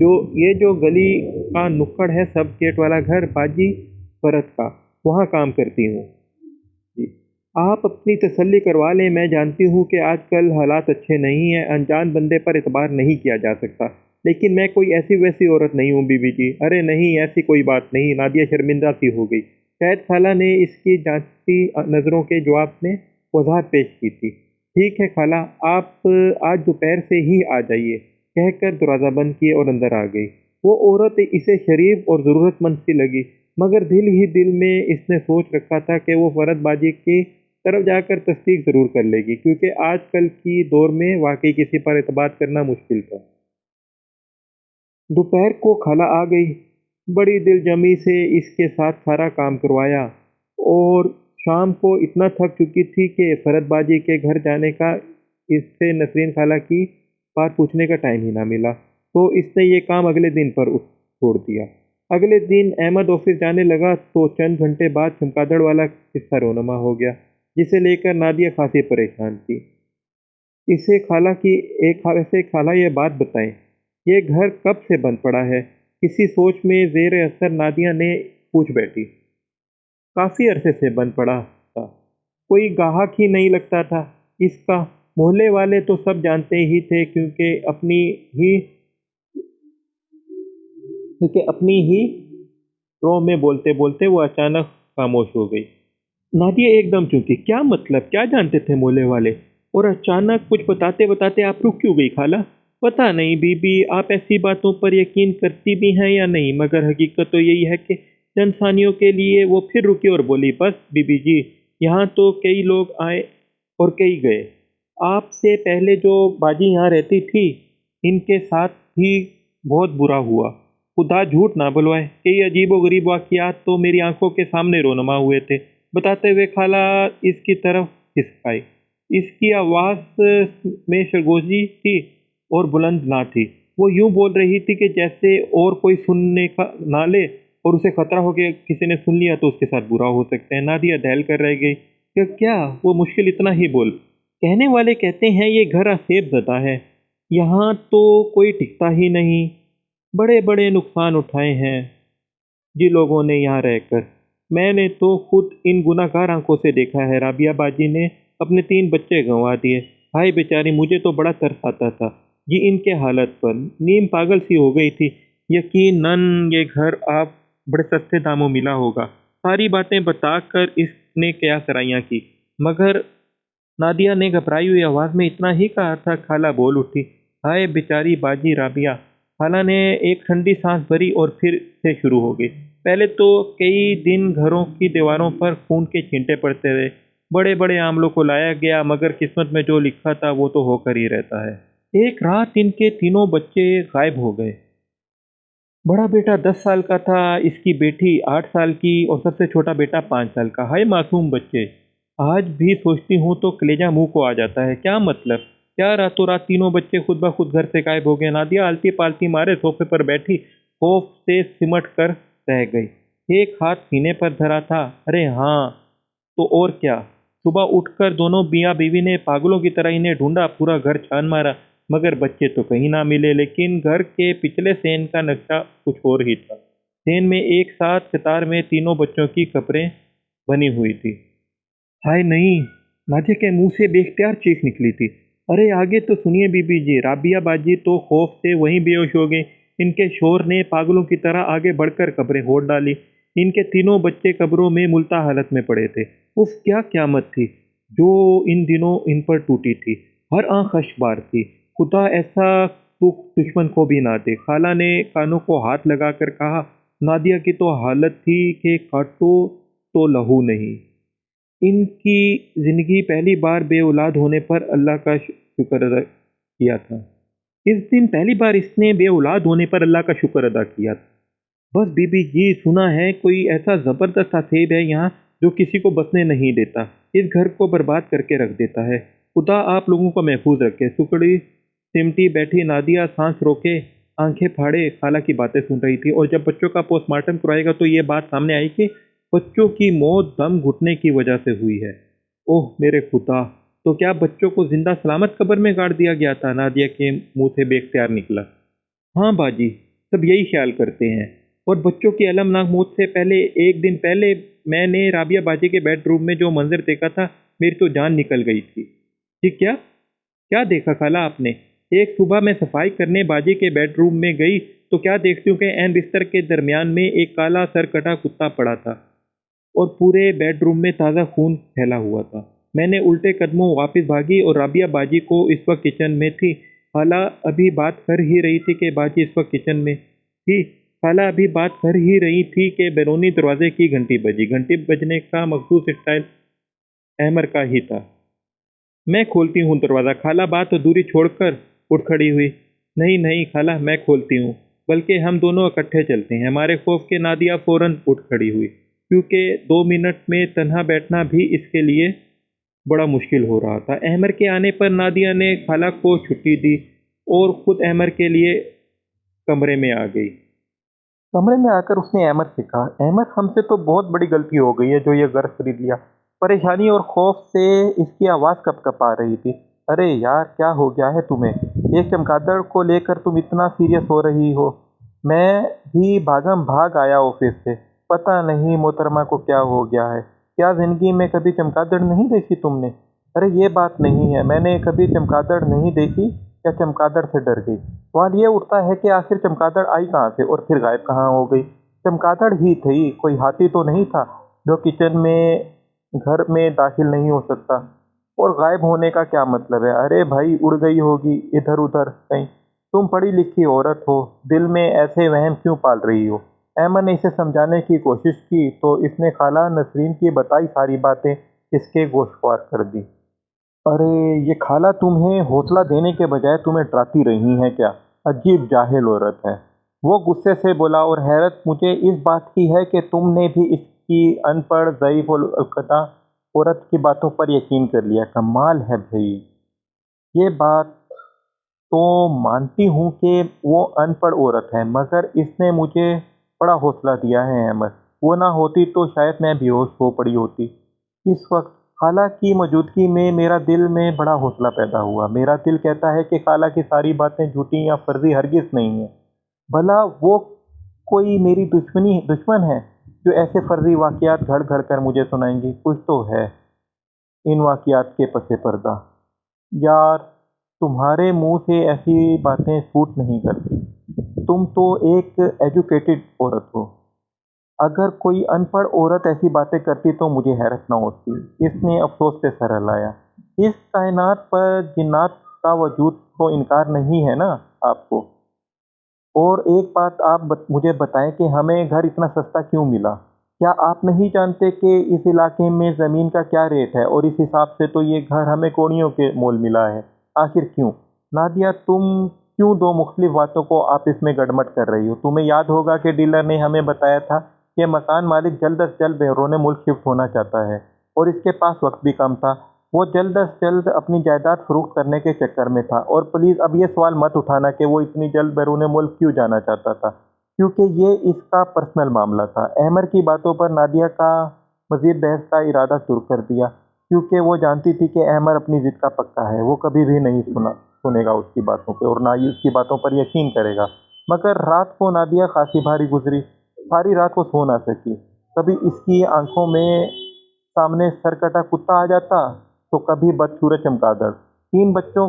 جو جو گلی کا نکڑ ہے سب گیٹ والا گھر باجی فرت کا، وہاں کام کرتی ہوں۔ جی، آپ اپنی تسلی کروا لیں، میں جانتی ہوں کہ آج کل حالات اچھے نہیں ہیں، انجان بندے پر اعتبار نہیں کیا جا سکتا، لیکن میں کوئی ایسی ویسی عورت نہیں ہوں بی بی جی۔ ارے نہیں، ایسی کوئی بات نہیں۔ نادیہ شرمندہ سی ہو گئی۔ شاید خالہ نے اس کی جانچتی نظروں کے جواب میں وضاحت پیش کی تھی۔ ٹھیک ہے خالہ، آپ آج دوپہر سے ہی آ جائیے، کہہ کر دروازہ بند کیے اور اندر آ گئی۔ وہ عورت اسے شریف اور ضرورت مند سی لگی، مگر دل ہی دل میں اس نے سوچ رکھا تھا کہ وہ فرد باجی کی طرف جا کر تصدیق ضرور کر لے گی، کیونکہ آج کل کی دور میں واقعی کسی پر اعتماد کرنا مشکل تھا۔ دوپہر کو خالہ آ گئی، بڑی دل جمی سے اس کے ساتھ سارا کام کروایا، اور شام کو اتنا تھک چکی تھی کہ فرد باجی کے گھر جانے کا اس سے نسرین خالہ کی بات پوچھنے کا ٹائم ہی نہ ملا، تو اس نے یہ کام اگلے دن پر چھوڑ دیا۔ اگلے دن احمد آفس جانے لگا تو چند گھنٹے بعد چمگادڑ والا قصہ رونما ہو گیا، جسے لے کر نادیہ خاصی پریشان تھی۔ اسے خالہ یہ بات بتائیں، یہ گھر کب سے بند پڑا ہے؟ کسی سوچ میں زیر اثر نادیہ نے پوچھ بیٹھی۔ کافی عرصے سے بند پڑا تھا، کوئی گاہک ہی نہیں لگتا تھا اس کا۔ محلے والے تو سب جانتے ہی تھے، کیونکہ اپنی ہی رو میں بولتے بولتے وہ اچانک خاموش ہو گئی۔ نادیہ ایک دم چونکی۔ کیا مطلب؟ کیا جانتے تھے محلے والے؟ اور اچانک کچھ بتاتے بتاتے آپ رک کیوں گئی خالہ؟ پتہ نہیں بی بی، آپ ایسی باتوں پر یقین کرتی بھی ہیں یا نہیں، مگر حقیقت تو یہی ہے کہ چند ثانیوں کے لیے وہ پھر رکی اور بولی، بس بی بی جی، یہاں تو کئی لوگ آئے اور کئی گئے۔ آپ سے پہلے جو باجی یہاں رہتی تھی، ان کے ساتھ بھی بہت برا ہوا۔ خدا جھوٹ نہ بلوائے، کئی عجیب و غریب واقعات تو میری آنکھوں کے سامنے رونما ہوئے تھے۔ بتاتے ہوئے خالہ اس کی طرف ہسکائی۔ اس کی آواز میں سرگوشی تھی اور بلند نہ تھی۔ وہ یوں بول رہی تھی کہ جیسے اور کوئی سننے کا نہ لے، اور اسے خطرہ ہو کہ کسی نے سن لیا تو اس کے ساتھ برا ہو سکتا ہے۔ نادیہ دہل کر رہ گئی کہ کیا وہ مشکل اتنا ہی بول۔ کہنے والے کہتے ہیں یہ گھر آسیب زدہ ہے، یہاں تو کوئی ٹکتا ہی نہیں، بڑے بڑے نقصان اٹھائے ہیں جی لوگوں نے یہاں رہ کر۔ میں نے تو خود ان گناہ گار آنکھوں سے دیکھا ہے۔ رابعہ باجی نے اپنے 3 بچے گنوا دیے۔ ہائے بیچاری، مجھے تو بڑا ترس آتا تھا جی ان کے حالت پر، نیم پاگل سی ہو گئی تھی۔ یقیناً یہ گھر آپ بڑے سستے داموں ملا ہوگا۔ ساری باتیں بتا کر اس نے قیاس سرائیاں کی، مگر نادیہ نے گھبرائی ہوئی آواز میں اتنا ہی کہا تھا۔ خالہ بول اٹھی، ہائے بیچاری باجی رابعہ۔ خالہ نے ایک ٹھنڈی سانس بھری اور پھر سے شروع ہو گئی۔ پہلے تو کئی دن گھروں کی دیواروں پر خون کے چھینٹے پڑتے رہے، بڑے بڑے عاملوں کو لایا گیا، مگر قسمت میں جو لکھا تھا وہ تو ہو کر ہی رہتا ہے۔ ایک رات ان کے تینوں بچے غائب ہو گئے۔ بڑا بیٹا 10 سال کا تھا، اس کی بیٹی 8 سال کی، اور سب سے چھوٹا بیٹا 5 سال کا۔ ہائے معصوم بچے! آج بھی سوچتی ہوں تو کلیجہ منہ کو آ جاتا ہے۔ کیا مطلب؟ کیا راتوں رات تینوں بچے خود بخود گھر سے غائب ہو گئے؟ نادیہ آلتی پالتی مارے صوفے پر بیٹھی خوف سے سمٹ کر رہ گئی، ایک ہاتھ سینے پر دھرا تھا۔ ارے ہاں تو اور کیا! صبح اٹھ کر دونوں میاں بیوی نے پاگلوں کی طرح انہیں ڈھونڈا، پورا گھر چھان مارا، مگر بچے تو کہیں نہ ملے۔ لیکن گھر کے پچھلے سین کا نقشہ کچھ اور ہی تھا۔ سین میں ایک ساتھ قطار میں تینوں بچوں کی قبریں بنی ہوئی تھی۔ ہائے نہیں! نادیہ کے منہ سے بے اختیار چیخ نکلی تھی۔ ارے آگے تو سنیے بی بی جی۔ رابعہ باجی تو خوف سے وہیں بے ہوش ہو گئی۔ ان کے شوہر نے پاگلوں کی طرح آگے بڑھ کر قبریں کھود ڈالی۔ ان کے تینوں بچے قبروں میں ملتہ حالت میں پڑے تھے۔ اف، کیا قیامت تھی جو ان دنوں ان پر ٹوٹی تھی! ہر آنکھ اشک بار تھی۔ خدا ایسا دکھ دشمن کو بھی نہ دے۔ خالہ نے کانوں کو ہاتھ لگا کر کہا، نادیہ کی تو حالت تھی کہ کاٹو تو لہو نہیں۔ ان کی زندگی پہلی بار بے اولاد ہونے پر اللہ کا شکر ادا کیا تھا۔ اس دن پہلی بار اس نے بے اولاد ہونے پر اللہ کا شکر ادا کیا تھا۔ بس بی بی جی، سنا ہے کوئی ایسا زبردست آسیب ہے یہاں جو کسی کو بسنے نہیں دیتا، اس گھر کو برباد کر کے رکھ دیتا ہے۔ خدا آپ لوگوں کو محفوظ رکھے۔ سکڑی سمٹی بیٹھی نادیہ سانس روکے آنکھیں پھاڑے خالہ کی باتیں سن رہی تھی، اور جب بچوں کا پوسٹ مارٹم کروائے گا تو یہ بات سامنے آئی کہ بچوں کی موت دم گھٹنے کی وجہ سے ہوئی ہے۔ اوہ میرے خدا! تو کیا بچوں کو زندہ سلامت قبر میں گاڑ دیا گیا تھا؟ نادیہ کے منہ سے بے اختیار نکلا۔ ہاں باجی، سب یہی خیال کرتے ہیں۔ اور بچوں کی المناک موت سے پہلے ایک دن پہلے میں نے رابعہ باجی کے بیڈ روم میں جو منظر دیکھا تھا، میری تو جان نکل گئی تھی۔ جی کیا؟ کیا دیکھا خالہ آپ نے؟ ایک صبح میں صفائی کرنے باجی کے بیڈ روم میں گئی تو کیا دیکھتی ہوں کہ عین بستر کے درمیان میں ایک کالا سر کٹا کتا پڑا تھا اور پورے بیڈ روم میں تازہ خون پھیلا ہوا تھا۔ میں نے الٹے قدموں واپس بھاگی اور رابعہ باجی کو اس وقت کچن میں تھی۔ خالہ ابھی بات کر ہی رہی تھی کہ باجی اس وقت کچن میں تھی۔ خالہ ابھی بات کر ہی رہی تھی کہ بیرونی دروازے کی گھنٹی بجی۔ گھنٹی بجنے کا مخصوص اسٹائل احمر کا ہی تھا۔ میں کھولتی ہوں دروازہ۔ خالہ بات ادھوری چھوڑ کر اٹھ کھڑی ہوئی۔ نہیں نہیں خالہ، میں کھولتی ہوں، بلکہ ہم دونوں اکٹھے چلتے ہیں۔ ہمارے خوف کے نادیہ فوراً اٹھ کھڑی ہوئی، کیونکہ 2 منٹ میں تنہا بیٹھنا بھی اس کے لیے بڑا مشکل ہو رہا تھا۔ احمر کے آنے پر نادیہ نے خالہ کو چھٹی دی اور خود احمر کے لیے کمرے میں آ گئی۔ کمرے میں آ کر اس نے احمر سے کہا، احمر ہم سے تو بہت بڑی غلطی ہو گئی ہے جو یہ گھر خرید لیا۔ پریشانی اور خوف سے اس کی آواز کپ کپ آ رہی تھی۔ ارے یار، کیا ہو گیا ہے تمہیں؟ ایک چمگادڑ کو لے کر تم اتنا سیریس ہو رہی ہو؟ میں بھی بھاگم بھاگ آیا آفس سے۔ پتہ نہیں محترمہ کو کیا ہو گیا ہے۔ کیا زندگی میں کبھی چمگادڑ نہیں دیکھی تم نے؟ ارے یہ بات نہیں ہے، میں نے کبھی چمگادڑ نہیں دیکھی یا چمگادڑ سے ڈر گئی۔ سوال یہ اٹھتا ہے کہ آخر چمگادڑ آئی کہاں سے اور پھر غائب کہاں ہو گئی؟ چمگادڑ ہی تھی، کوئی ہاتھی تو نہیں تھا جو کچن میں گھر میں داخل نہیں ہو سکتا۔ اور غائب ہونے کا کیا مطلب ہے؟ ارے بھائی، اڑ گئی ہوگی ادھر ادھر کہیں۔ تم پڑھی لکھی عورت ہو، دل میں ایسے وہم کیوں پال رہی ہو؟ احمد نے اسے سمجھانے کی کوشش کی تو اس نے خالہ نسرین کی بتائی ساری باتیں اس کے گوشوار کر دی۔ ارے یہ خالہ تمہیں حوصلہ دینے کے بجائے تمہیں ڈراتی رہی ہیں کیا؟ عجیب جاہل عورت ہے، وہ غصے سے بولا۔ اور حیرت مجھے اس بات کی ہے کہ تم نے بھی اس کی ان پڑھ، ضعیف القطع عورت کی باتوں پر یقین کر لیا۔ کمال ہے بھائی۔ یہ بات تو مانتی ہوں کہ وہ ان پڑھ عورت ہے، مگر اس نے مجھے بڑا حوصلہ دیا ہے احمد۔ وہ نہ ہوتی تو شاید میں بے ہوش ہو پڑی ہوتی۔ اس وقت خالہ کی موجودگی میں میرا دل میں بڑا حوصلہ پیدا ہوا۔ میرا دل کہتا ہے کہ خالہ کی ساری باتیں جھوٹی یا فرضی ہرگز نہیں ہیں۔ بھلا وہ کوئی میری دشمن ہے جو ایسے فرضی واقعات گھڑ گھڑ کر مجھے سنائیں گی؟ کچھ تو ہے ان واقعات کے پس پردہ۔ یار، تمہارے منہ سے ایسی باتیں سوٹ نہیں کرتی۔ تم تو ایک ایجوکیٹڈ عورت ہو۔ اگر کوئی ان پڑھ عورت ایسی باتیں کرتی تو مجھے حیرت نہ ہوتی۔ اس نے افسوس سے سر ہلایا۔ اس کائنات پر جنات کا وجود تو انکار نہیں ہے نا آپ کو؟ اور ایک بات آپ مجھے بتائیں کہ ہمیں گھر اتنا سستا کیوں ملا؟ کیا آپ نہیں جانتے کہ اس علاقے میں زمین کا کیا ریٹ ہے؟ اور اس حساب سے تو یہ گھر ہمیں کوڑیوں کے مول ملا ہے۔ آخر کیوں؟ نادیہ، تم کیوں دو مختلف باتوں کو آپس میں گڑمٹ کر رہی ہو؟ تمہیں یاد ہوگا کہ ڈیلر نے ہمیں بتایا تھا کہ مکان مالک جلد از جلد بیرون ملک شفٹ ہونا چاہتا ہے اور اس کے پاس وقت بھی کم تھا۔ وہ جلد از جلد اپنی جائیداد فروخت کرنے کے چکر میں تھا۔ اور پلیز اب یہ سوال مت اٹھانا کہ وہ اتنی جلد بیرون ملک کیوں جانا چاہتا تھا، کیونکہ یہ اس کا پرسنل معاملہ تھا۔ احمر کی باتوں پر نادیہ کا مزید بحث کا ارادہ شروع کر دیا، کیونکہ وہ جانتی تھی کہ احمر اپنی ضد کا پکا ہے۔ وہ کبھی بھی نہیں سنے گا اس کی باتوں پہ اور نہ ہی اس کی باتوں پر یقین کرے گا۔ مگر رات کو نادیہ خاصی بھاری گزری۔ ساری رات وہ سو نہ سکی۔ کبھی اس کی آنکھوں میں سامنے سرکٹا کتا آ جاتا تو کبھی بدصورت چمگادڑ۔ 3 بچوں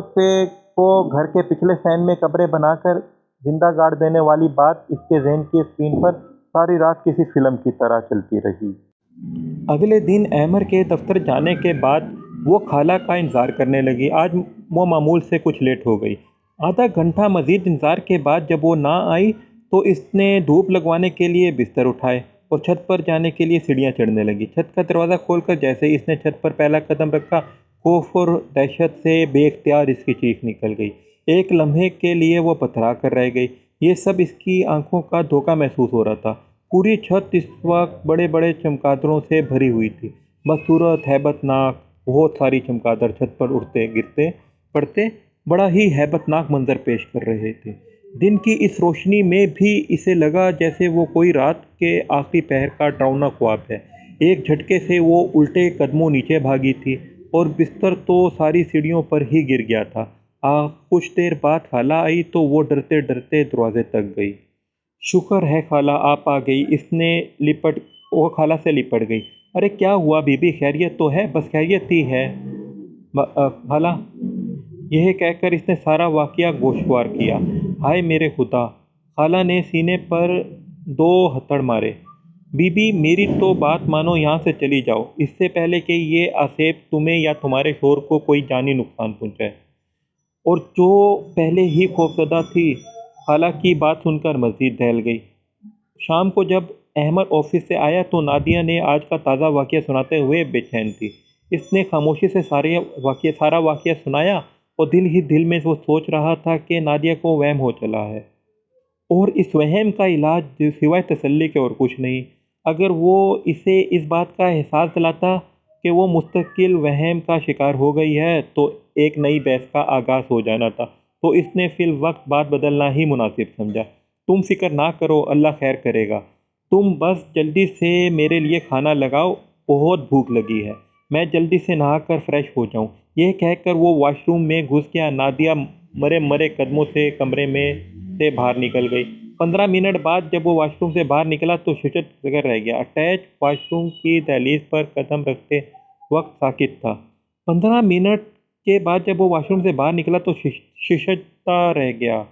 کو گھر کے پچھلے سین میں قبریں بنا کر زندہ گاڑ دینے والی بات اس کے ذہن کی اسکرین پر ساری رات کسی فلم کی طرح چلتی رہی۔ اگلے دن احمر کے دفتر جانے کے بعد وہ خالہ کا انتظار کرنے لگی۔ آج وہ معمول سے کچھ لیٹ ہو گئی۔ آدھا گھنٹہ مزید انتظار کے بعد جب وہ نہ آئی تو اس نے دھوپ لگوانے کے لیے بستر اٹھائے اور چھت پر جانے کے لیے سیڑھیاں چڑھنے لگی۔ چھت کا دروازہ کھول کر جیسے ہی اس نے چھت پر پہلا قدم رکھا، خوف اور دہشت سے بے اختیار اس کی چیخ نکل گئی۔ ایک لمحے کے لیے وہ پتھرا کر رہ گئی۔ یہ سب اس کی آنکھوں کا دھوکہ محسوس ہو رہا تھا۔ پوری چھت اس وقت بڑے بڑے چمگادڑوں سے بھری ہوئی تھی، بدصورت، ہیبت ناک۔ بہت ساری چمگادڑ چھت پر اڑتے گرتے پڑتے بڑا ہی ہیبت ناک منظر پیش کر رہے تھے۔ دن کی اس روشنی میں بھی اسے لگا جیسے وہ کوئی رات کے آخری پہر کا ڈراؤنا خواب ہے۔ ایک جھٹکے سے وہ الٹے قدموں نیچے بھاگی تھی اور بستر تو ساری سیڑھیوں پر ہی گر گیا تھا۔ کچھ دیر بعد خالہ آئی تو وہ ڈرتے ڈرتے دروازے تک گئی۔ شکر ہے خالہ آپ آ گئی، وہ خالہ سے لپٹ گئی۔ ارے کیا ہوا بی بی، خیریت تو ہے؟ بس خیریت ہی ہے خالہ، یہ کہہ کر اس نے سارا واقعہ گوشوار کیا۔ ہائے میرے خدا! خالہ نے سینے پر 2 ہتھڑ مارے۔ بی بی میری تو بات مانو، یہاں سے چلی جاؤ، اس سے پہلے کہ یہ آصف تمہیں یا تمہارے شوہر کو کوئی جانی نقصان پہنچائے۔ اور جو پہلے ہی خوفزدہ تھی، خالہ کی بات سن کر مزید دہل گئی۔ شام کو جب احمد آفس سے آیا تو نادیہ نے آج کا تازہ واقعہ سناتے ہوئے بے چین تھی۔ اس نے خاموشی سے سارا واقعہ سنایا اور دل ہی دل میں وہ سوچ رہا تھا کہ نادیہ کو وہم ہو چلا ہے، اور اس وہم کا علاج سوائے تسلی کے اور کچھ نہیں۔ اگر وہ اسے اس بات کا احساس دلاتا کہ وہ مستقل وہم کا شکار ہو گئی ہے تو ایک نئی بحث کا آغاز ہو جانا تھا، تو اس نے فی الوقت بات بدلنا ہی مناسب سمجھا۔ تم فکر نہ کرو، اللہ خیر کرے گا، تم بس جلدی سے میرے لیے کھانا لگاؤ، بہت بھوک لگی ہے، میں جلدی سے نہا کر فریش ہو جاؤں۔ یہ کہہ کر وہ واش روم میں گھس گیا۔ نادیہ مرے مرے قدموں سے کمرے میں سے باہر نکل گئی۔ 15 منٹ بعد جب وہ واش روم سے باہر نکلا تو ششت بغیر رہ گیا۔ اٹیچ واش روم کی دہلیز پر قدم رکھتے وقت ساکت تھا۔ 15 منٹ کے بعد جب وہ واش روم سے باہر نکلا تو ششتا رہ گیا۔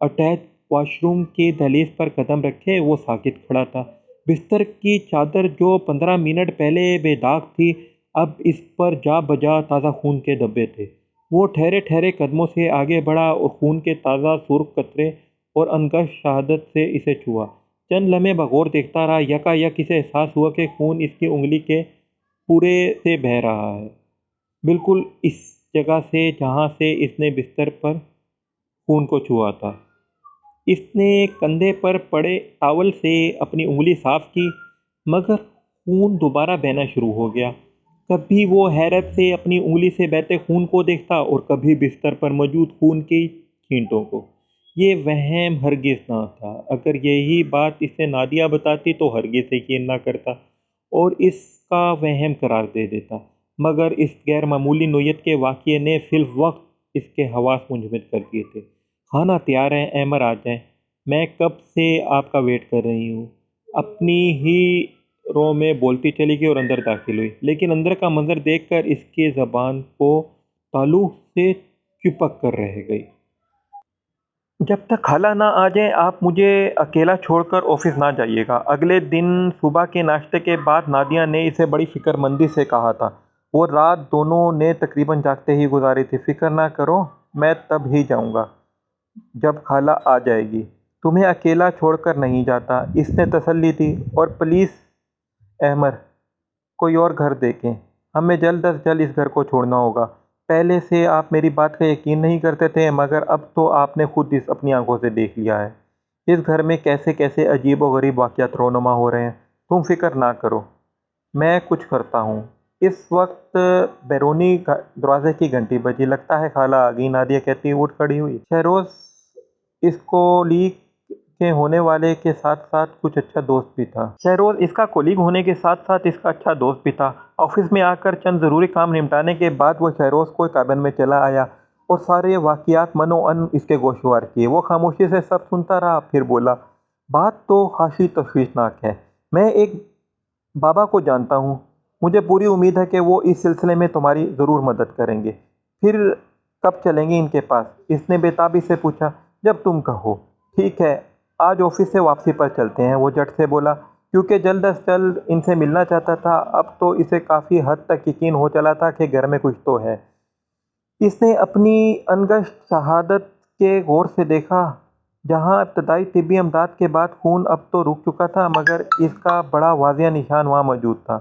اٹیچ واش روم کی دہلیز پر قدم رکھے وہ ساکت کھڑا تھا۔ بستر کی چادر جو 15 منٹ پہلے بے داغ تھی، اب اس پر جا بجا تازہ خون کے دھبے تھے۔ وہ ٹھہرے ٹھہرے قدموں سے آگے بڑھا اور خون کے تازہ سرخ قطرے اور انگشت شہادت سے اسے چھوا۔ چند لمحے بغور دیکھتا رہا۔ یکا یک اسے احساس ہوا کہ خون اس کی انگلی کے پورے سے بہہ رہا ہے، بالکل اس جگہ سے جہاں سے اس نے بستر پر خون کو چھوا تھا۔ اس نے کندھے پر پڑے ٹاول سے اپنی انگلی صاف کی، مگر خون دوبارہ بہنا شروع ہو گیا۔ کبھی وہ حیرت سے اپنی انگلی سے بہتے خون کو دیکھتا اور کبھی بستر پر موجود خون کی چھینٹوں کو۔ یہ وہم ہرگز نہ تھا۔ اگر یہی بات اسے نادیہ بتاتی تو ہرگز یقین نہ کرتا اور اس کا وہم قرار دے دیتا، مگر اس غیر معمولی نوعیت کے واقعے نے فی الوقت اس کے حواس منجمد کر دیے تھے۔ کھانا تیار ہے، احمد آ جائیں، میں کب سے آپ کا ویٹ کر رہی ہوں، اپنی ہی رو میں بولتی چلی گئی اور اندر داخل ہوئی، لیکن اندر کا منظر دیکھ کر اس کی زبان کو تالو سے چپک کر رہ گئی۔ جب تک خالہ نہ آ جائیں آپ مجھے اکیلا چھوڑ کر آفس نہ جائیے گا۔ اگلے دن صبح کے ناشتے کے بعد نادیہ نے اسے بڑی فکر مندی سے کہا تھا۔ وہ رات دونوں نے تقریباً جاگتے ہی گزاری تھی۔ فکر نہ کرو، میں تب ہی جاؤں گا جب خالہ آ جائے گی، تمہیں اکیلا چھوڑ کر نہیں جاتا، اس نے تسلی دی۔ اور پلیز احمد، کوئی اور گھر دیکھیں، ہمیں جلد از جلد اس گھر کو چھوڑنا ہوگا۔ پہلے سے آپ میری بات کا یقین نہیں کرتے تھے، مگر اب تو آپ نے خود اپنی آنکھوں سے دیکھ لیا ہے، اس گھر میں کیسے کیسے عجیب و غریب واقعات رونما ہو رہے ہیں۔ تم فکر نہ کرو، میں کچھ کرتا ہوں۔ اس وقت بیرونی دروازے کی گھنٹی بجی۔ لگتا ہے خالہ آ گئی، نادیہ کہتی اٹھ کھڑی ہوئی۔ شہروز اس کولیگ کے ہونے والے کے ساتھ ساتھ کچھ اچھا دوست بھی تھا۔ شہروز اس کا کولیگ ہونے کے ساتھ ساتھ اس کا اچھا دوست بھی تھا۔ آفس میں آ کر چند ضروری کام نمٹانے کے بعد وہ شہروز کو کابن میں چلا آیا اور سارے واقعات منو ان اس کے گوشوار کیے۔ وہ خاموشی سے سب سنتا رہا، پھر بولا، بات تو خاصی تشویشناک ہے، میں ایک بابا کو جانتا ہوں، مجھے پوری امید ہے کہ وہ اس سلسلے میں تمہاری ضرور مدد کریں گے۔ پھر کب چلیں گے ان کے پاس؟ اس نے بےتابی سے پوچھا۔ جب تم کہو۔ ٹھیک ہے، آج آفس سے واپسی پر چلتے ہیں، وہ جھٹ سے بولا، کیونکہ جلد از جلد ان سے ملنا چاہتا تھا۔ اب تو اسے کافی حد تک یقین ہو چلا تھا کہ گھر میں کچھ تو ہے۔ اس نے اپنی انگشت شہادت کے غور سے دیکھا، جہاں ابتدائی طبی امداد کے بعد خون اب تو رک چکا تھا، مگر اس کا بڑا واضح نشان وہاں موجود تھا،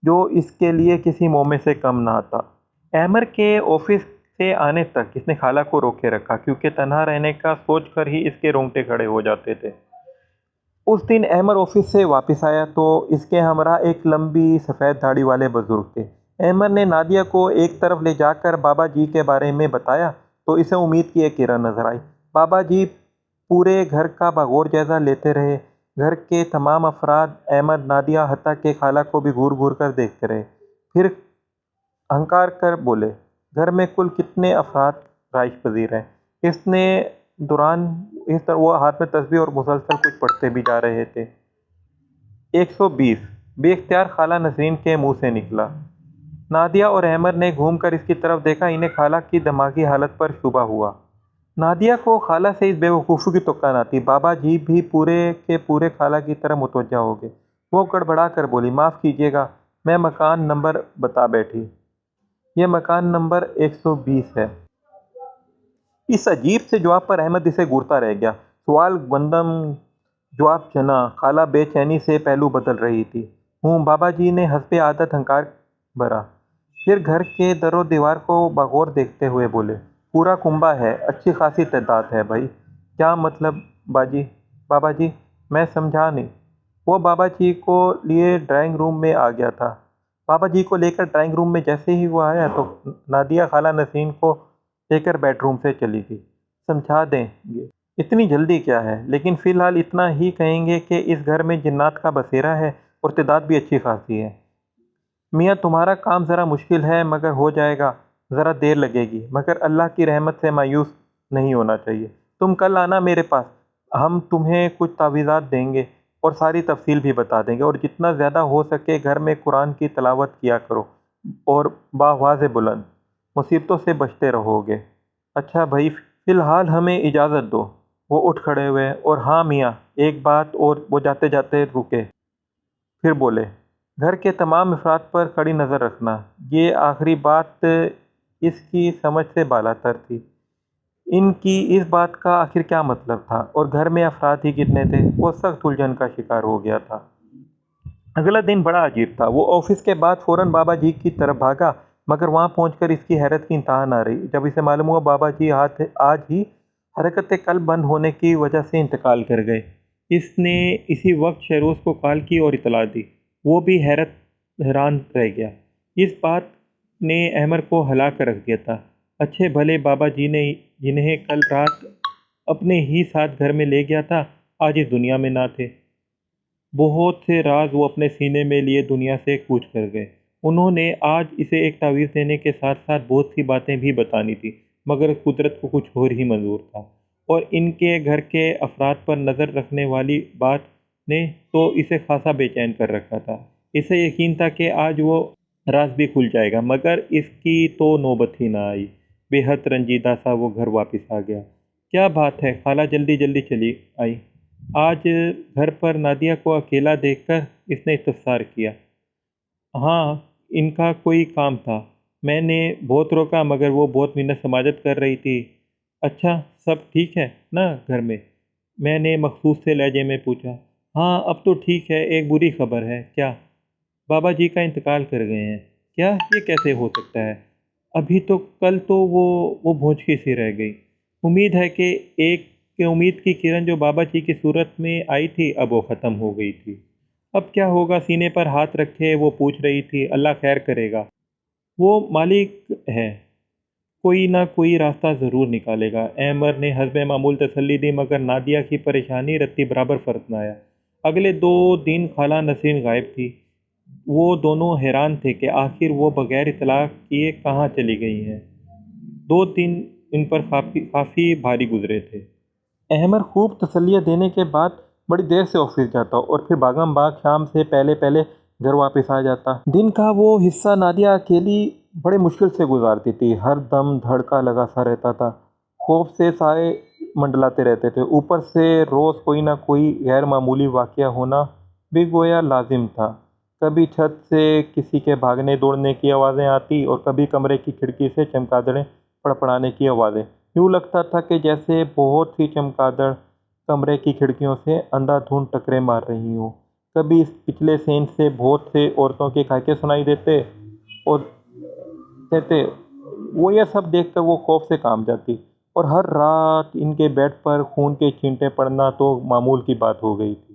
جو اس کے لیے کسی مومے سے کم نہ تھا۔ احمد کے آفس سے آنے تک اس نے خالہ کو روکے رکھا، کیونکہ تنہا رہنے کا سوچ کر ہی اس کے رونگٹے کھڑے ہو جاتے تھے۔ اس دن احمد آفس سے واپس آیا تو اس کے ہمراہ ایک لمبی سفید داڑھی والے بزرگ تھے۔ احمد نے نادیہ کو ایک طرف لے جا کر بابا جی کے بارے میں بتایا تو اسے امید کی ایک کرن نظر آئی۔ بابا جی پورے گھر کا بغور جائزہ لیتے رہے۔ گھر کے تمام افراد، احمد، نادیہ، حتیٰ کہ خالہ کو بھی گھور گھور کر دیکھتے رہے، پھر ہنکار کر بولے، گھر میں کل کتنے افراد رہائش پذیر ہیں۔ اس نے دوران اس طرح وہ ہاتھ میں تسبیح اور مسلسل کچھ پڑھتے بھی جا رہے تھے۔ 120 بے اختیار خالہ نسرین کے منہ سے نکلا۔ نادیہ اور احمد نے گھوم کر اس کی طرف دیکھا۔ انہیں خالہ کی دماغی حالت پر شبہ ہوا۔ نادیہ کو خالہ سے اس بے وقوفی کی توقع نہ تھی۔ بابا جی بھی پورے کے پورے خالہ کی طرف متوجہ ہو گئے۔ وہ گڑبڑا کر بولی، معاف کیجیے گا، میں مکان نمبر بتا بیٹھی۔ یہ مکان نمبر 120 ہے۔ اس عجیب سے جواب پر احمد اسے گھورتا رہ گیا۔ سوال گندم جواب چنا۔ خالہ بے چینی سے پہلو بدل رہی تھی۔ ہوں، بابا جی نے حسب عادت ہنکار بھرا، پھر گھر کے در و دیوار کو بغور دیکھتے ہوئے بولے، پورا کنبہ ہے، اچھی خاصی تعداد ہے بھائی۔ کیا مطلب بابا جی؟ میں سمجھا نہیں۔ وہ بابا جی کو لیے ڈرائنگ روم میں آ گیا تھا۔ بابا جی کو لے کر ڈرائنگ روم میں جیسے ہی وہ آیا تو نادیہ خالہ نسرین کو لے کر بیڈ روم سے چلی گئی۔ سمجھا دیں گے، اتنی جلدی کیا ہے، لیکن فی الحال اتنا ہی کہیں گے کہ اس گھر میں جنات کا بسیرا ہے اور تعداد بھی اچھی خاصی ہے۔ میاں تمہارا کام ذرا مشکل ہے مگر ہو جائے گا، ذرا دیر لگے گی، مگر اللہ کی رحمت سے مایوس نہیں ہونا چاہیے۔ تم کل آنا میرے پاس، ہم تمہیں کچھ تعویذات دیں گے اور ساری تفصیل بھی بتا دیں گے، اور جتنا زیادہ ہو سکے گھر میں قرآن کی تلاوت کیا کرو اور بآواز بلند، مصیبتوں سے بچتے رہو گے۔ اچھا بھائی، فی الحال ہمیں اجازت دو۔ وہ اٹھ کھڑے ہوئے، اور ہاں میاں ایک بات اور۔ وہ جاتے جاتے رکے، پھر بولے، گھر کے تمام افراد پر کڑی نظر رکھنا۔ یہ آخری بات اس کی سمجھ سے بالاتر تھی۔ ان کی اس بات کا آخر کیا مطلب تھا، اور گھر میں افراد ہی کتنے تھے؟ وہ سخت الجھن کا شکار ہو گیا تھا۔ اگلا دن بڑا عجیب تھا۔ وہ آفس کے بعد فوراً بابا جی کی طرف بھاگا، مگر وہاں پہنچ کر اس کی حیرت کی انتہا نہ رہی جب اسے معلوم ہوا بابا جی آج ہی حرکت قلب بند ہونے کی وجہ سے انتقال کر گئے۔ اس نے اسی وقت شہروز کو کال کی اور اطلاع دی۔ وہ بھی حیران رہ گیا۔ اس بات نے احمد کو ہلا کر رکھ دیا تھا۔ اچھے بھلے بابا جی نے جنہیں کل رات اپنے ہی ساتھ گھر میں لے گیا تھا، آج اس دنیا میں نہ تھے۔ بہت سے راز وہ اپنے سینے میں لیے دنیا سے کوچ کر گئے۔ انہوں نے آج اسے ایک تعویذ دینے کے ساتھ ساتھ بہت سی باتیں بھی بتانی تھیں، مگر قدرت کو کچھ اور ہی منظور تھا، اور ان کے گھر کے افراد پر نظر رکھنے والی بات نے تو اسے خاصا بے چین کر رکھا تھا۔ اسے یقین تھا کہ آج وہ راز بھی کھل جائے گا، مگر اس کی تو نوبت ہی نہ آئی۔ بے حد رنجیدہ سا وہ گھر واپس آ گیا۔ کیا بات ہے؟ خالہ جلدی جلدی چلی آئی۔ آج گھر پر نادیہ کو اکیلا دیکھ کر اس نے استفسار کیا۔ ہاں، ان کا کوئی کام تھا، میں نے بہت روکا مگر وہ بہت منت سماجت کر رہی تھی۔ اچھا، سب ٹھیک ہے نا گھر میں نے مخصوص سے لہجے میں پوچھا۔ ہاں اب تو ٹھیک ہے، ایک بری خبر ہے۔ کیا؟ بابا جی کا انتقال کر گئے ہیں۔ کیا؟ یہ کیسے ہو سکتا ہے؟ ابھی تو کل تو وہ بھونچکی سی رہ گئی۔ امید ہے کہ امید کی کرن جو بابا جی کی صورت میں آئی تھی اب وہ ختم ہو گئی تھی۔ اب کیا ہوگا؟ سینے پر ہاتھ رکھے وہ پوچھ رہی تھی۔ اللہ خیر کرے گا، وہ مالک ہے، کوئی نہ کوئی راستہ ضرور نکالے گا۔ احمد نے حسب معمول تسلی دی، مگر نادیہ کی پریشانی رتی برابر فرق نہ آیا۔ اگلے 2 دن خالہ نسرین غائب تھی۔ وہ دونوں حیران تھے کہ آخر وہ بغیر اطلاع کیے کہاں چلی گئی ہیں۔ 2 دن ان پر کافی بھاری گزرے تھے۔ احمد خوب تسلیاں دینے کے بعد بڑی دیر سے آفس جاتا اور پھر بھاگم بھاگ شام سے پہلے گھر واپس آ جاتا۔ دن کا وہ حصہ نادیہ اکیلی بڑے مشکل سے گزارتی تھی۔ ہر دم دھڑکا لگا سا رہتا تھا، خوف سے سائے منڈلاتے رہتے تھے، اوپر سے روز کوئی نہ کوئی غیر معمولی واقعہ ہونا بھی گویا لازم تھا۔ کبھی چھت سے کسی کے بھاگنے دوڑنے کی آوازیں آتی اور کبھی کمرے کی کھڑکی سے چمگادڑیں پڑپڑانے کی آوازیں۔ یوں لگتا تھا کہ جیسے بہت سی چمگادڑ کمرے کی کھڑکیوں سے اندھا دھند ٹکرے مار رہی ہوں۔ کبھی اس پچھلے سین سے بہت سے عورتوں کے کھائکے سنائی دیتے اور وہ یہ سب دیکھ کر وہ خوف سے کانپ جاتی، اور ہر رات ان کے بیڈ پر خون کے چھینٹے پڑنا تو معمول کی بات ہو گئی تھی۔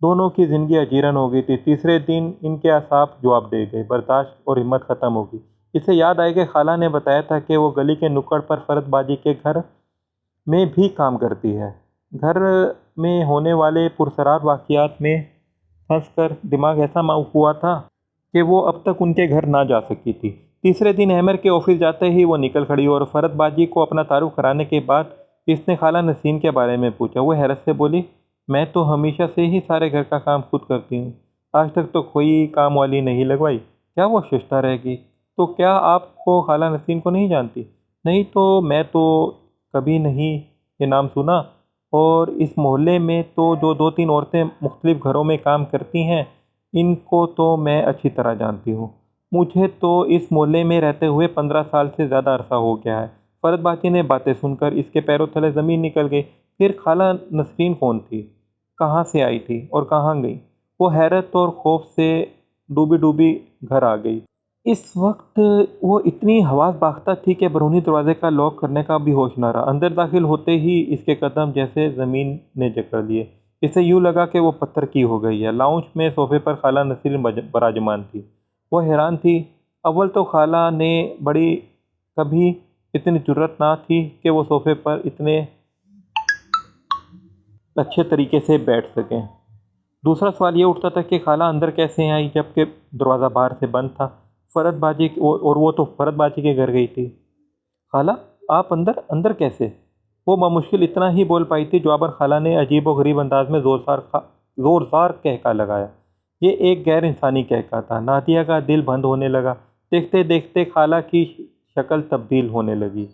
دونوں کی زندگی اجیرن ہو گئی تھی۔ تیسرے دن ان کے اعصاب جواب دے گئے، برداشت اور ہمت ختم ہو گئی۔ اسے یاد آئے کہ خالہ نے بتایا تھا کہ وہ گلی کے نکڑ پر فرد باجی کے گھر میں بھی کام کرتی ہے۔ گھر میں ہونے والے پراسرار واقعات میں پھنس کر دماغ ایسا معاف ہوا تھا کہ وہ اب تک ان کے گھر نہ جا سکی تھی۔ تیسرے دن عامر کے آفس جاتے ہی وہ نکل کھڑی اور فرد باجی کو اپنا تعارف کرانے کے بعد اس نے خالہ نسرین کے بارے میں پوچھا۔ وہ حیرت سے بولی، میں تو ہمیشہ سے ہی سارے گھر کا کام خود کرتی ہوں، آج تک تو کوئی کام والی نہیں لگوائی۔ کیا وہ شائستہ رہے گی؟ تو کیا آپ کو خالہ نسرین کو نہیں جانتی؟ نہیں تو میں تو کبھی نہیں یہ نام سنا، اور اس محلے میں تو جو 2-3 عورتیں مختلف گھروں میں کام کرتی ہیں ان کو تو میں اچھی طرح جانتی ہوں۔ مجھے تو اس محلے میں رہتے ہوئے 15 سال سے زیادہ عرصہ ہو گیا ہے۔ فرد باجی نے باتیں سن کر اس کے پیروں تلے زمین نکل گئی۔ پھر خالہ نسرین کون تھی؟ کہاں سے آئی تھی اور کہاں گئی؟ وہ حیرت اور خوف سے ڈوبی ڈوبی گھر آ گئی۔ اس وقت وہ اتنی حواس باختہ تھی کہ بیرونی دروازے کا لاک کرنے کا بھی ہوش نہ رہا۔ اندر داخل ہوتے ہی اس کے قدم جیسے زمین نے جکڑ لیے۔ اسے یوں لگا کہ وہ پتھر کی ہو گئی ہے۔ لاؤنج میں صوفے پر خالہ نسرین براجمان تھی۔ وہ حیران تھی۔ اول تو خالہ نے بڑی کبھی اتنی جرأت نہ تھی کہ وہ صوفے پر اتنے اچھے طریقے سے بیٹھ سکیں۔ دوسرا سوال یہ اٹھتا تھا کہ خالہ اندر کیسے آئی جبکہ دروازہ باہر سے بند تھا؟ فرد باجی اور وہ تو فرد باجی کے گھر گئی تھی۔ خالہ آپ اندر کیسے؟ وہ بمشکل اتنا ہی بول پائی تھی۔ جواباً خالہ نے عجیب و غریب انداز میں زور کہکا لگایا۔ یہ ایک غیر انسانی کہکا تھا۔ نادیہ کا دل بند ہونے لگا۔ دیکھتے دیکھتے خالہ کی شکل تبدیل ہونے لگی۔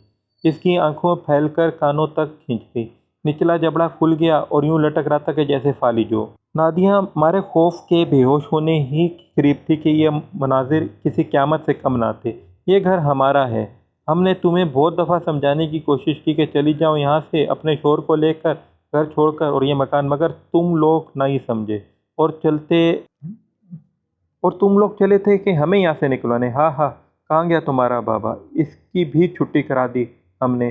اس کی آنکھوں پھیل کر کانوں تک کھنچ گئی۔ نچلا جبڑا کھل گیا اور یوں لٹک رہا تھا کہ جیسے فالج ہو۔ نادیہ مارے خوف کے بے ہوش ہونے ہی کے قریب تھی کہ یہ مناظر کسی قیامت سے کم نہ تھے۔ یہ گھر ہمارا ہے۔ ہم نے تمہیں بہت دفعہ سمجھانے کی کوشش کی کہ چلی جاؤ یہاں سے اپنے شوہر کو لے کر، گھر چھوڑ کر اور یہ مکان، مگر تم لوگ نہیں سمجھے اور تم لوگ چلے تھے کہ ہمیں یہاں سے نکلوانے۔ ہاں کہاں گیا تمہارا بابا؟ اس کی بھی چھٹی کرا دی ہم نے۔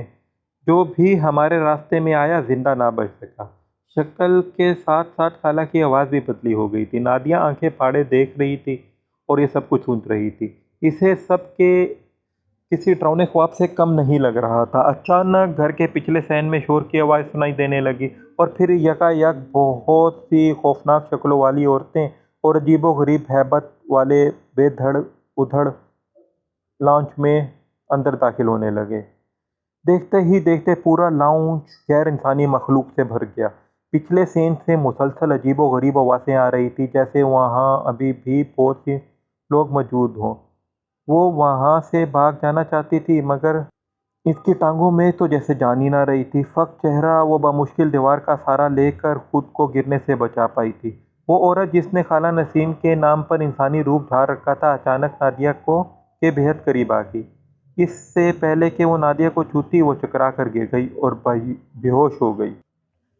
جو بھی ہمارے راستے میں آیا زندہ نہ بچ سکا۔ شکل کے ساتھ ساتھ خالہ کی آواز بھی بدلی ہو گئی تھی۔ نادیہ آنکھیں پھاڑے دیکھ رہی تھی اور یہ سب کچھ سن رہی تھی۔ اسے سب کے کسی ڈراؤنے خواب سے کم نہیں لگ رہا تھا۔ اچانک گھر کے پچھلے صحن میں شور کی آواز سنائی دینے لگی اور پھر یکا یک بہت سی خوفناک شکلوں والی عورتیں اور عجیب و غریب ہیبت والے بے دھڑ ادھڑ لاؤنج میں اندر داخل ہونے لگے۔ دیکھتے ہی دیکھتے پورا لاؤنج غیر انسانی مخلوق سے بھر گیا۔ پچھلے صحن سے مسلسل عجیب و غریب آوازیں آ رہی تھیں، جیسے وہاں ابھی بھی بہت سی لوگ موجود ہوں۔ وہ وہاں سے بھاگ جانا چاہتی تھی مگر اس کی ٹانگوں میں تو جیسے جان ہی نہ رہی تھی۔ فقط چہرہ وہ بمشکل دیوار کا سہارا لے کر خود کو گرنے سے بچا پائی تھی۔ وہ عورت جس نے خالہ نسرین کے نام پر انسانی روپ دھار رکھا تھا اچانک نادیہ کے بہت قریب آ گئی۔ اس سے پہلے کہ وہ نادیہ کو چھوتی وہ چکرا کر گر گئی اور بے ہوش ہو گئی۔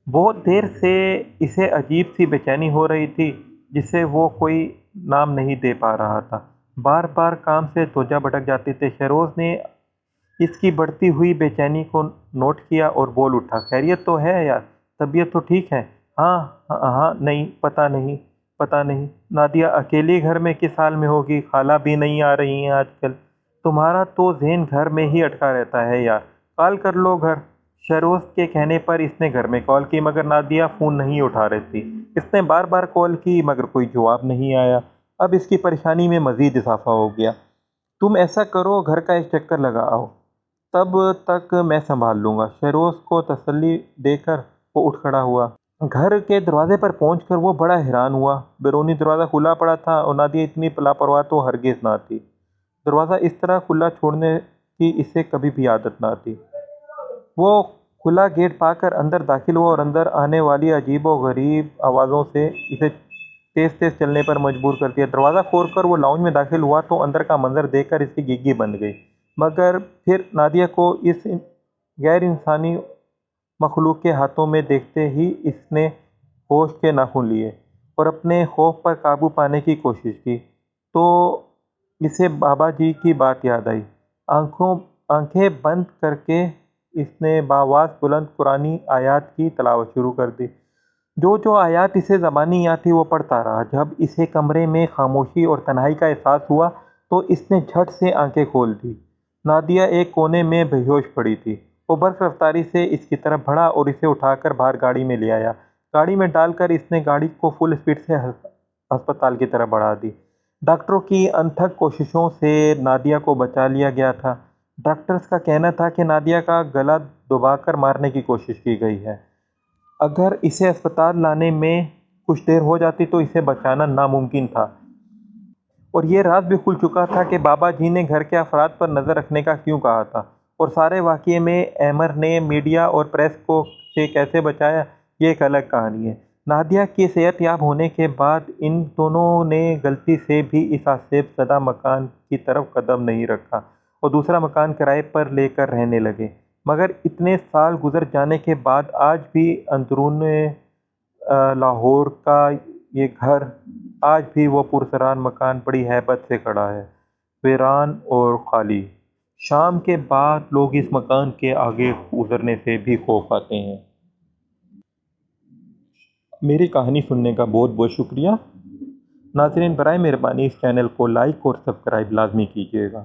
بہت دیر سے اسے عجیب سی بے چینی ہو رہی تھی جسے وہ کوئی نام نہیں دے پا رہا تھا۔ بار بار کام سے توجہ بھٹک جاتے تھے۔ شہروز نے اس کی بڑھتی ہوئی بے چینی کو نوٹ کیا اور بول اٹھا، خیریت تو ہے یار؟ طبیعت تو ٹھیک ہے؟ ہاں نہیں پتہ نہیں۔ نادیہ اکیلی گھر میں کس حال میں ہوگی؟ خالہ بھی نہیں آ رہی ہیں آج کل۔ تمہارا تو ذہن گھر میں ہی اٹکا رہتا ہے یار، کال کر لو گھر۔ شہروز کے کہنے پر اس نے گھر میں کال کی مگر نادیہ فون نہیں اٹھا رہی تھی۔ اس نے بار بار کال کی مگر کوئی جواب نہیں آیا۔ اب اس کی پریشانی میں مزید اضافہ ہو گیا۔ تم ایسا کرو گھر کا ایک چکر لگا آؤ، تب تک میں سنبھال لوں گا۔ شہروز کو تسلی دے کر وہ اٹھ کھڑا ہوا۔ گھر کے دروازے پر پہنچ کر وہ بڑا حیران ہوا۔ بیرونی دروازہ کھلا پڑا تھا اور نادیہ اتنی لاپرواہ تو ہرگز نہ تھی۔ دروازہ اس طرح کھلا چھوڑنے کی اسے کبھی بھی عادت نہ تھی۔ وہ کھلا گیٹ پا کر اندر داخل ہوا اور اندر آنے والی عجیب و غریب آوازوں سے اسے تیز تیز چلنے پر مجبور کر دیا۔ دروازہ کھول کر وہ لاؤنج میں داخل ہوا تو اندر کا منظر دیکھ کر اس کی گیگی بن گئی۔ مگر پھر نادیہ کو اس غیر انسانی مخلوق کے ہاتھوں میں دیکھتے ہی اس نے ہوش کے ناخن لیے اور اپنے خوف پر قابو پانے کی کوشش کی تو اسے بابا جی کی بات یاد آئی۔ آنکھیں بند کر کے اس نے بآواز بلند قرآنی آیات کی تلاوت شروع کر دی۔ جو آیات اسے زبانی یاد تھی وہ پڑھتا رہا۔ جب اسے کمرے میں خاموشی اور تنہائی کا احساس ہوا تو اس نے جھٹ سے آنکھیں کھول دی۔ نادیہ ایک کونے میں بے ہوش پڑی تھی۔ وہ برق رفتاری سے اس کی طرف بڑھا اور اسے اٹھا کر باہر گاڑی میں لے آیا۔ گاڑی میں ڈال کر اس نے گاڑی کو فل اسپیڈ سے ہسپتال کی طرف بڑھا دی۔ ڈاکٹروں کی انتھک کوششوں سے نادیہ کو بچا لیا گیا تھا۔ ڈاکٹرز کا کہنا تھا کہ نادیہ کا گلا دبا کر مارنے کی کوشش کی گئی ہے۔ اگر اسے اسپتال لانے میں کچھ دیر ہو جاتی تو اسے بچانا ناممکن تھا۔ اور یہ راز بھی کھل چکا تھا کہ بابا جی نے گھر کے افراد پر نظر رکھنے کا کیوں کہا تھا، اور سارے واقعے میں ایمر نے میڈیا اور پریس کو سے کیسے بچایا، یہ ایک الگ کہانی ہے۔ نادیہ کے صحت یاب ہونے کے بعد ان دونوں نے غلطی سے بھی اس آسیب زدہ مکان کی طرف قدم نہیں رکھا اور دوسرا مکان کرائے پر لے کر رہنے لگے۔ مگر اتنے سال گزر جانے کے بعد آج بھی اندرون لاہور کا یہ گھر، آج بھی وہ پرسرار مکان بڑی ہیبت سے کھڑا ہے، ویران اور خالی۔ شام کے بعد لوگ اس مکان کے آگے گزرنے سے بھی خوف آتے ہیں۔ میری کہانی سننے کا بہت بہت شکریہ۔ ناظرین، برائے مہربانی اس چینل کو لائک اور سبسکرائب لازمی کیجیے گا۔